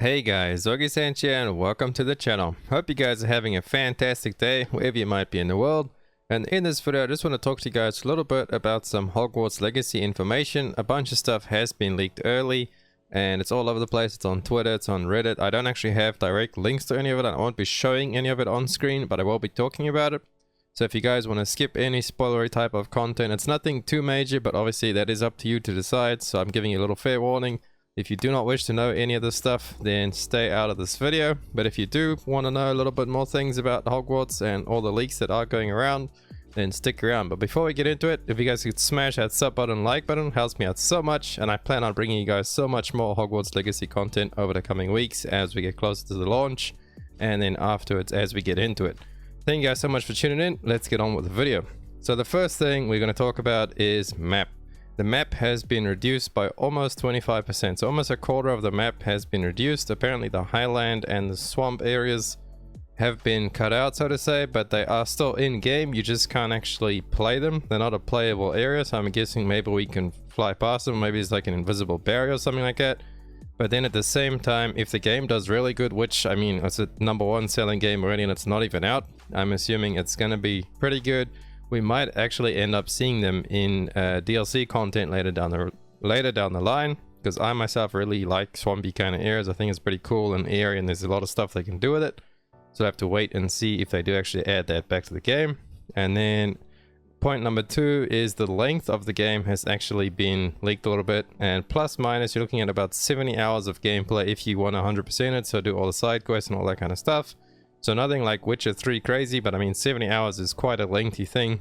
Hey guys, Augiesaint here and welcome to the channel. Hope you guys are having a fantastic day wherever you might be in the world. And in this video I just want to talk to you guys a little bit about some Hogwarts Legacy information. A bunch of stuff has been leaked early and it's all over the place. It's on Twitter, it's on Reddit. I don't actually have direct links to any of it. I won't be showing any of it on screen, but I will be talking about it. So if you guys want to skip any spoilery type of content, it's nothing too major, but obviously that is up to you to decide. So I'm giving you a little fair warning. If you do not wish to know any of this stuff, then stay out of this video. But if you do want to know a little bit more things about Hogwarts and all the leaks that are going around, then stick around. But before we get into it, if you guys could smash that sub button, like button, helps me out so much. And I plan on bringing you guys so much more Hogwarts Legacy content over the coming weeks as we get closer to the launch. And then afterwards as we get into it. Thank you guys so much for tuning in. Let's get on with the video. So the first thing we're going to talk about is map. The map has been reduced by almost 25%, so almost a quarter of the map has been reduced. Apparently the highland and the swamp areas have been cut out, so to say, but they are still in game. You just can't actually play them. They're not a playable area, so I'm guessing maybe we can fly past them. Maybe it's like an invisible barrier or something like that. But then at the same time, if the game does really good, which I mean it's a #1 selling game already and it's not even out, I'm assuming it's gonna be pretty good. We might actually end up seeing them in DLC content later down the line, because I myself really like swampy kind of areas. I think it's pretty cool and airy, and there's a lot of stuff they can do with it. So I have to wait and see if they do actually add that back to the game. And then point number 2 is the length of the game has actually been leaked a little bit, and plus minus you're looking at about 70 hours of gameplay if you want 100% it, so do all the side quests and all that kind of stuff. So nothing like Witcher 3 crazy, but I mean 70 hours is quite a lengthy thing.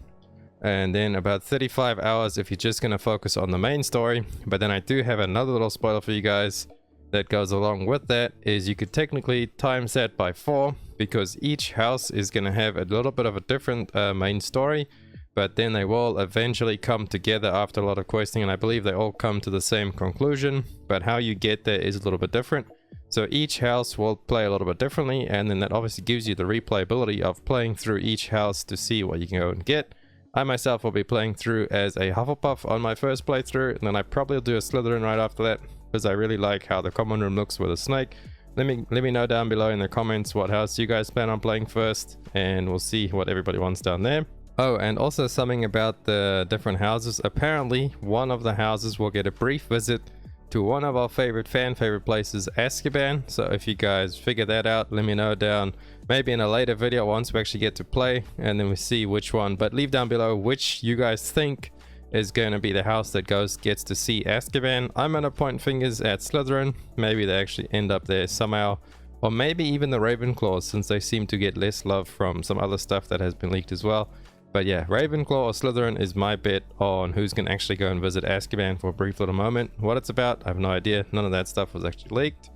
And then about 35 hours if you're just going to focus on the main story. But then I do have another little spoiler for you guys that goes along with that, is you could technically times that by 4, because each house is going to have a little bit of a different main story. But then they will eventually come together after a lot of questing, and I believe they all come to the same conclusion. But how you get there is a little bit different. So each house will play a little bit differently, and then that obviously gives you the replayability of playing through each house to see what you can go and get. I myself will be playing through as a Hufflepuff on my first playthrough, and then I probably will do a Slytherin right after that, because I really like how the common room looks with a snake. Let me know down below in the comments what house you guys plan on playing first, and we'll see what everybody wants down there. Oh, and also something about the different houses. Apparently one of the houses will get a brief visit to one of our favorite places, Azkaban. So if you guys figure that out, let me know down maybe in a later video once we actually get to play, and then we see which one. But leave down below which you guys think is going to be the house that gets to see Azkaban. I'm gonna point fingers at Slytherin. Maybe they actually end up there somehow, or maybe even the Ravenclaws, since they seem to get less love from some other stuff that has been leaked as well. But yeah, Ravenclaw or Slytherin is my bet on who's going to actually go and visit Azkaban for a brief little moment. What it's about, I have no idea. None of that stuff was actually leaked.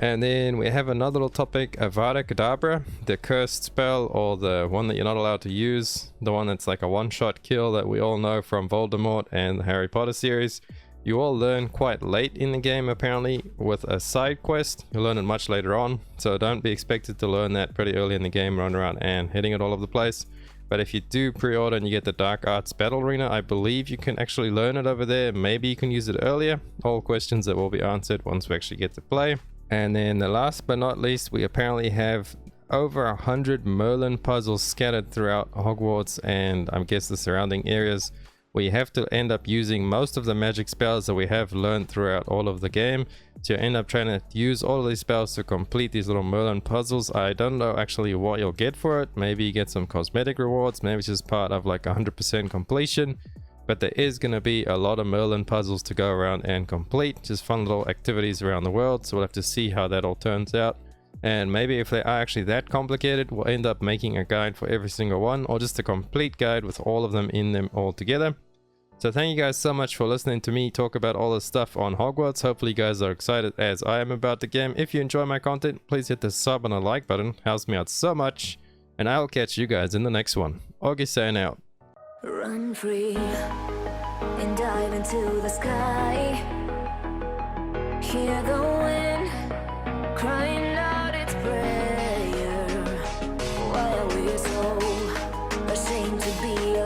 And then we have another little topic, Avada Kedavra, the cursed spell, or the one that you're not allowed to use. The one that's like a one-shot kill that we all know from Voldemort and the Harry Potter series. You all learn quite late in the game apparently with a side quest. You'll learn it much later on, so don't be expected to learn that pretty early in the game, running around and hitting it all over the place. But if you do pre-order and you get the Dark Arts Battle Arena, I believe you can actually learn it over there. Maybe you can use it earlier. All questions that will be answered once we actually get to play. And then the last but not least, we apparently have over 100 Merlin puzzles scattered throughout Hogwarts and I guess the surrounding areas. We have to end up using most of the magic spells that we have learned throughout all of the game. So you end up trying to use all of these spells to complete these little Merlin puzzles. I don't know actually what you'll get for it. Maybe you get some cosmetic rewards. Maybe it's just part of like 100% completion. But there is going to be a lot of Merlin puzzles to go around and complete. Just fun little activities around the world. So we'll have to see how that all turns out. And maybe if they are actually that complicated, we'll end up making a guide for every single one, or just a complete guide with all of them in them all together. So thank you guys so much for listening to me talk about all this stuff on Hogwarts. Hopefully you guys are excited as I am about the game. If you enjoy my content, please hit the sub and a like button. Helps me out so much. And I'll catch you guys in the next one. Augiesaint out. Run free and dive into the sky. Hear the wind crying.